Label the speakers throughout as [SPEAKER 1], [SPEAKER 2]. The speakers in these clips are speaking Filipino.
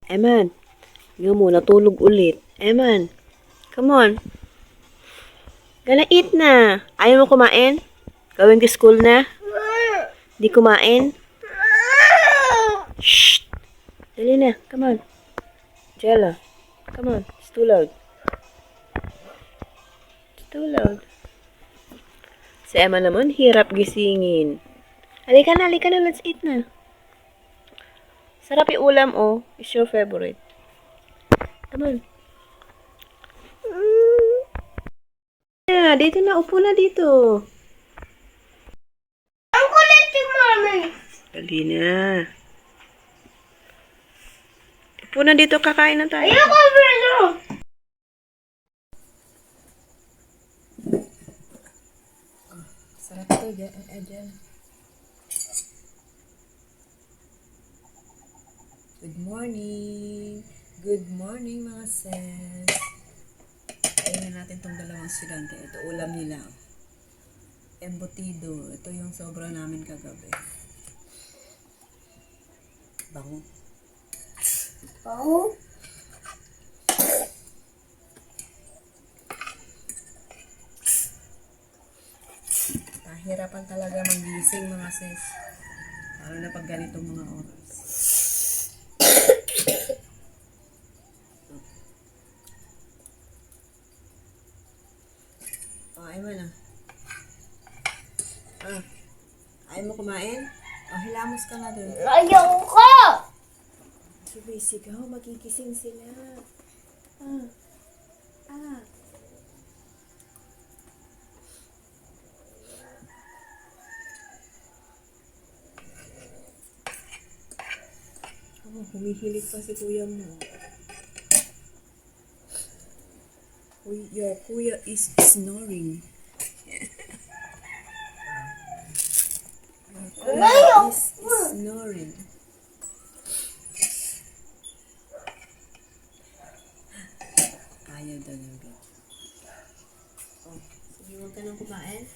[SPEAKER 1] Eman, nga mo, natulog ulit. Eman, come on. Gonna eat na. Ayaw mo kumain? Gawin ko school na? Di kumain? Shh! Dali na, come on. Jella, come on. It's too loud. It's too loud. Si Emma naman, hirap gisingin. Halika na, let's eat na. Sarap yung ulam, oh. It's your favorite. Come on. Dito na, upo na dito.
[SPEAKER 2] Ang kulit si Mami.
[SPEAKER 1] Dali na. Upo na dito, kakain na tayo.
[SPEAKER 2] Ayoko, Bruno.
[SPEAKER 1] Sarap to, Jen. Good morning. Good morning, mga sis. Kainin natin tong dalawang estudyante. Ito, ulam nila. Embutido. Ito yung sobra namin kagabi. Bango.
[SPEAKER 2] Oh.
[SPEAKER 1] Hirapan talaga magising, mga sis. Lalo na pag ganitong mga oras. Ayaw mo na. Ayaw mo kumain? Hilamos ka na dun.
[SPEAKER 2] Ayoko.
[SPEAKER 1] Sigaw, magigising sila. Ah. Ah. Humihilig pa si kuya mo. Your kuya is snoring. Your kuya is snoring. Ayaw daw ng bit. Oh, sige, huwag ka nang kumain.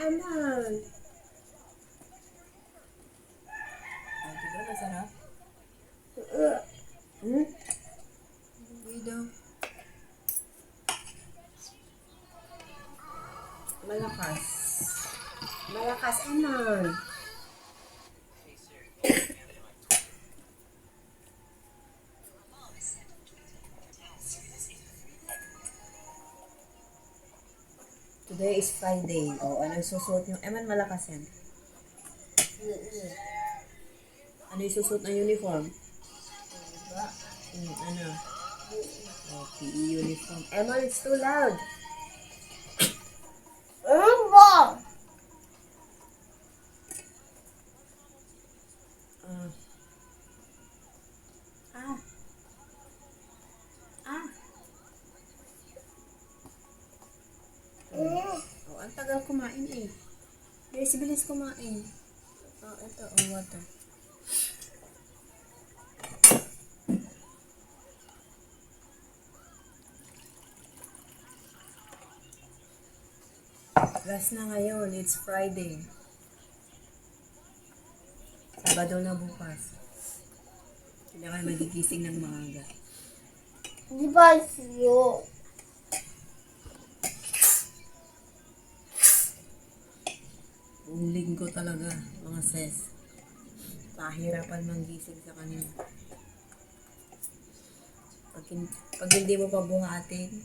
[SPEAKER 1] Eman. Diba masarap? Hindi daw. Malakas. Malakas, Eman. Today is Friday. Ano yung susuot yung... Eman, malakas yan. Ano yung susuot ng uniform? Diba? Ano? PE uniform. Eman, it's too loud.
[SPEAKER 2] Ano ba?
[SPEAKER 1] Ah. Ang tagal kumain eh. Bilis kumain. Ito, water. Last na ngayon, it's Friday. Sabado na bukas. Hindi ka magigising ng maaga.
[SPEAKER 2] Di ba siyo?
[SPEAKER 1] Buong linggo talaga, mga sis. Pahirapan manggising sa kanila. Pag hindi mo pabuhatin,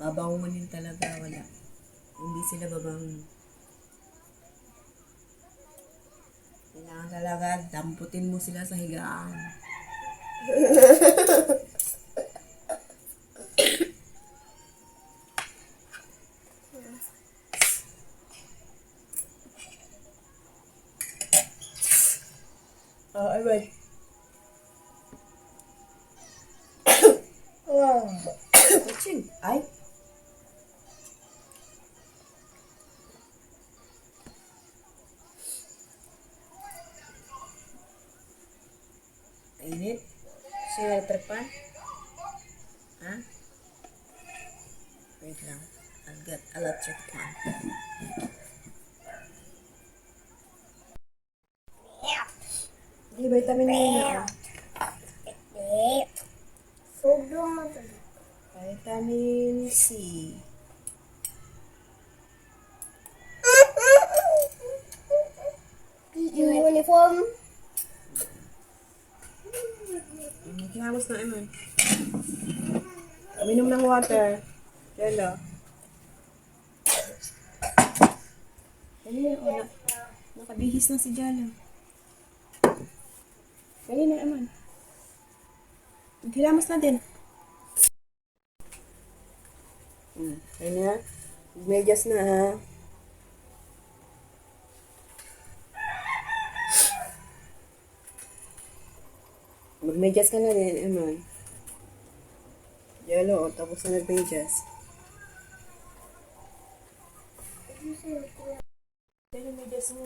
[SPEAKER 1] babangunin talaga, wala. Hindi sila babangon. Kailangan talaga, damputin mo sila sa higaan. Alright. Kucing. Ay. Init. Si yung electric fan? Ha? Wait lang. I'll get electric fan. Hindi, vitamin muna.
[SPEAKER 2] Sobrang matalik.
[SPEAKER 1] Vitamin C.
[SPEAKER 2] Yung uniform.
[SPEAKER 1] Kinamos na, Eman. Minom ng water. Jello. Dali na, oh. Nakabihis na si Jello. Dali na, Eman. Maghilamos na din. Ayun na. Medyas na, ha. Magmedyas ka na din, Eman. Jello, oh, tapos na nagmedyas. Jello, medyas mo.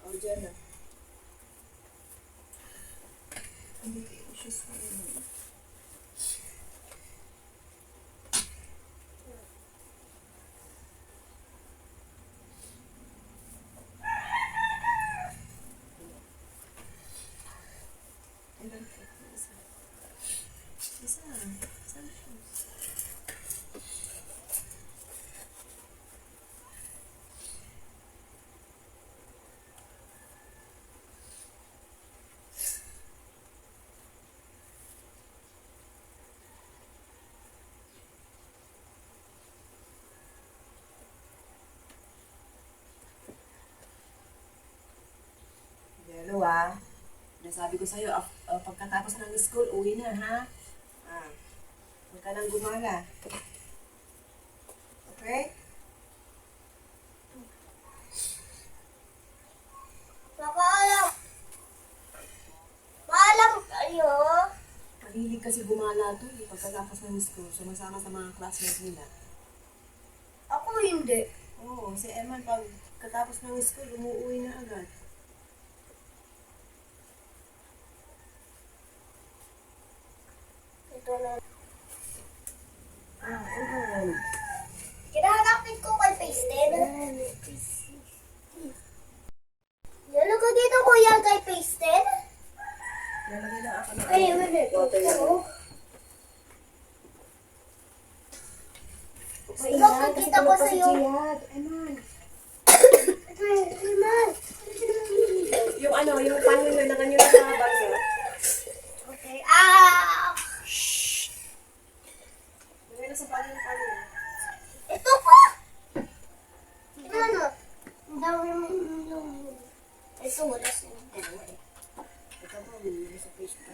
[SPEAKER 1] Oh, Jello. Jello, ah. Nasabi ko sa'yo, pagkatapos ng school, uwi na, ha? Huwag ka nang gumala. Okay?
[SPEAKER 2] Paalam. Paalam kayo.
[SPEAKER 1] Mahilig kasi gumala to, eh, pagkatapos ng school. Sumasama sa mga classmates nila.
[SPEAKER 2] Ako hindi.
[SPEAKER 1] Oo, si Eman, pagkatapos ng school, umuwi na agad.
[SPEAKER 2] Ito na.
[SPEAKER 1] Eman.
[SPEAKER 2] Kinahanapin ko kay Pastel. Yalo ka dito kuya kay Pastel.
[SPEAKER 1] Lalagay lang ako ng
[SPEAKER 2] Ay, wala.
[SPEAKER 1] water lang.
[SPEAKER 2] Nakakita ko sa'yo.
[SPEAKER 1] Eman.
[SPEAKER 2] Iman.
[SPEAKER 1] Yung ano, yung panyo na nakanyo na sa bag mo.
[SPEAKER 2] Okay. Ah!
[SPEAKER 1] Lagay na sa panyo yung panyo.
[SPEAKER 2] Ito pa! Ano? Ang dami mo. Ito, wala sa'yo.
[SPEAKER 1] Ito ba, hindi sa page 5.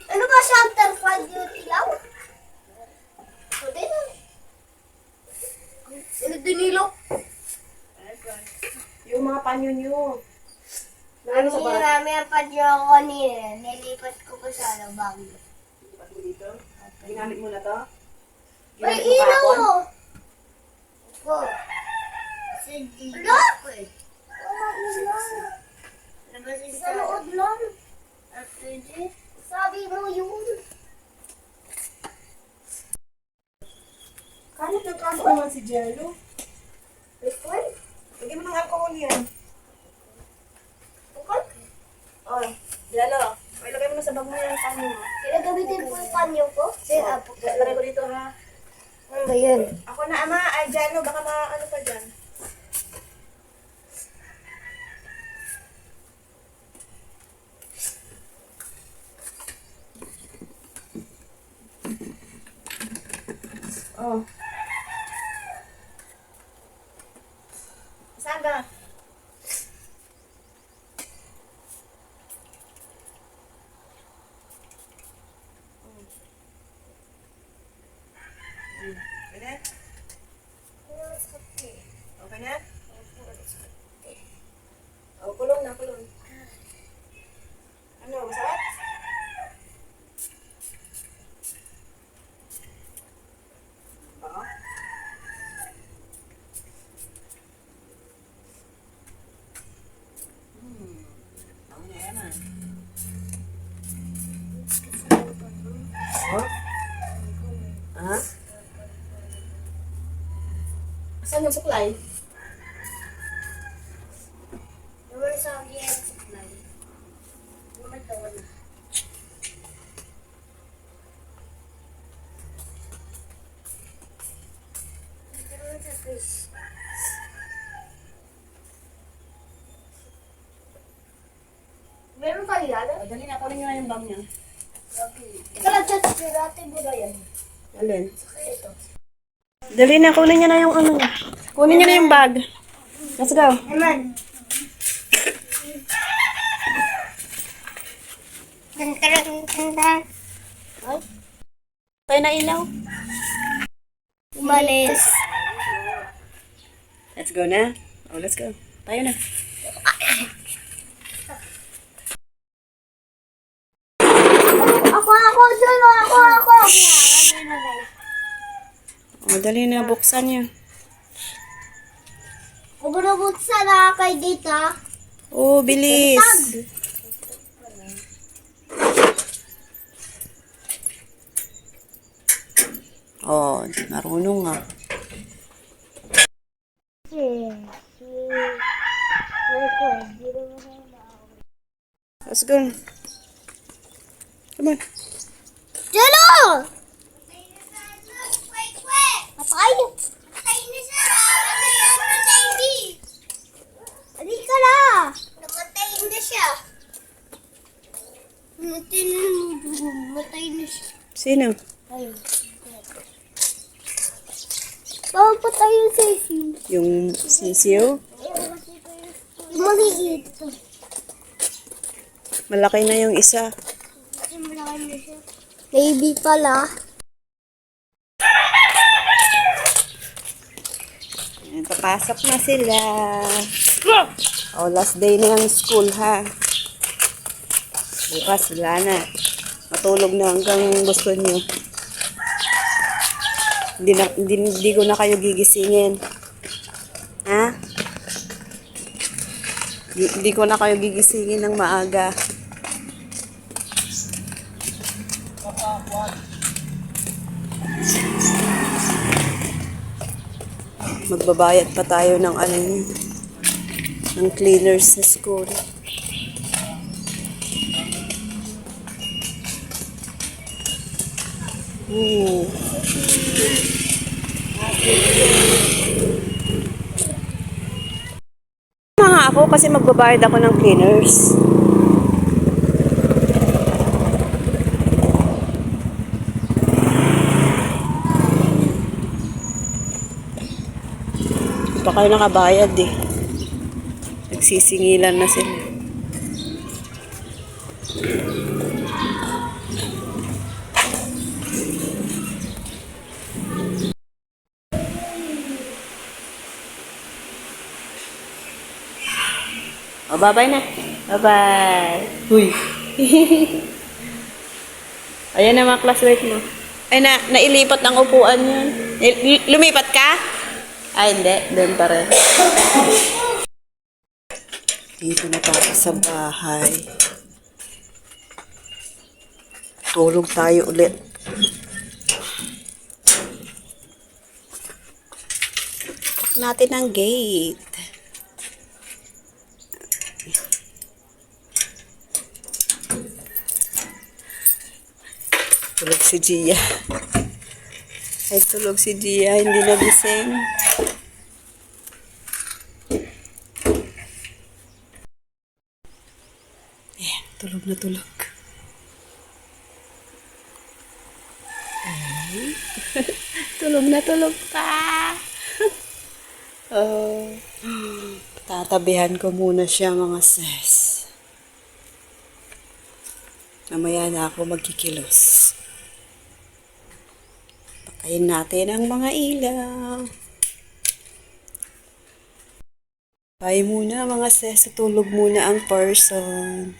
[SPEAKER 2] Ano ba shelter fan yung ilaw? Pwede na. Ano dinilo?
[SPEAKER 1] Yung mga panyo nyo. Ano sa
[SPEAKER 2] Hindi
[SPEAKER 1] bag?
[SPEAKER 2] namin ang padyo ako kanina. Nilipat ko pa sa labang.
[SPEAKER 1] Ba't mo dito? Ginamit mo na to?
[SPEAKER 2] May
[SPEAKER 1] Ginamit mo
[SPEAKER 2] ilaw
[SPEAKER 1] kahapon?
[SPEAKER 2] mo! Opo. Wala! Wala ilaw. Sa loob lang. Sabi mo yun.
[SPEAKER 1] Kamot ng kamot naman si Jello.
[SPEAKER 2] Liquid?
[SPEAKER 1] Lagyan mo ng alcohol yan.
[SPEAKER 2] Liquid?
[SPEAKER 1] Oh, Jello. May lagay mo na sa bag mo yung panyo mo.
[SPEAKER 2] Kinagamitin po yung panyo ko?
[SPEAKER 1] Lagay ko dito, ha?
[SPEAKER 2] Ano ba yun?
[SPEAKER 1] Ako na, ama. Ay, Jello, baka ano pa dyan. Oh. Saan ka? Okay na? Okay na? Oh? Ha? Saan yung suklay?
[SPEAKER 2] Naman sa akin yung supply. Naman tawag na. Naman sa fish. Meron ka yan?
[SPEAKER 1] Dali na, kunin nyo na yung bang niya.
[SPEAKER 2] Ikaw lang chat si Rati Burayan.
[SPEAKER 1] Alin?
[SPEAKER 2] Kaya ito.
[SPEAKER 1] Dali na, kunin nyo na yung ano niya. Kunin nyo na yung bag. Let's go.
[SPEAKER 2] Naman. Tantarang. Ay,
[SPEAKER 1] Tayo na ilaw.
[SPEAKER 2] umalis.
[SPEAKER 1] Let's go na. Oh, let's go. Tayo na.
[SPEAKER 2] Ako, sino? Ako.
[SPEAKER 1] Oh, dali na, buksan niyo.
[SPEAKER 2] Kumurabot sa kay Dita.
[SPEAKER 1] Oh, bilis. Oh, marunong nga. Let's go. Come on.
[SPEAKER 2] Jalo! Patay! Patay na siya! Patay ka na! Namatay na siya. Namatay na siya.
[SPEAKER 1] Sino?
[SPEAKER 2] Ayun. Bakit patay yung sisi?
[SPEAKER 1] Yung sisiyo?
[SPEAKER 2] Yung maliit.
[SPEAKER 1] Malaki na yung isa.
[SPEAKER 2] Baby pala.
[SPEAKER 1] Ayan, papasok na sila. Oh, last day na ng school, ha? Bukas, wala na. Matulog na hanggang gusto nyo. Hindi ko na kayo gigisingin. Ha? Hindi ko na kayo gigisingin ng maaga. Magbabayad pa tayo ng ng cleaners sa school. Ooh. Mga ako kasi magbabayad ako ng cleaners. Hindi pa kayo nakabayad eh. Nagsisingilan na sila. O, bye-bye na. Bye-bye. Huy. Ayan na mga classmate mo. Ay, nailipat ang upuan yun. Lumipat ka? Ay, hindi. Doon pa rin. Dito na tayo sa bahay. Tulog tayo ulit. Natin ang gate. Tulog si Gia. Ay, tulog si Gia. Hindi nagising. Ayan, tulog na tulog. Ay. Tulog na tulog pa. Oh. Tatabihan ko muna siya, mga sis. Mamaya na ako magkikilos. Pakain natin ang mga ilaw. Bye muna, mga sis. Tulog muna ang person.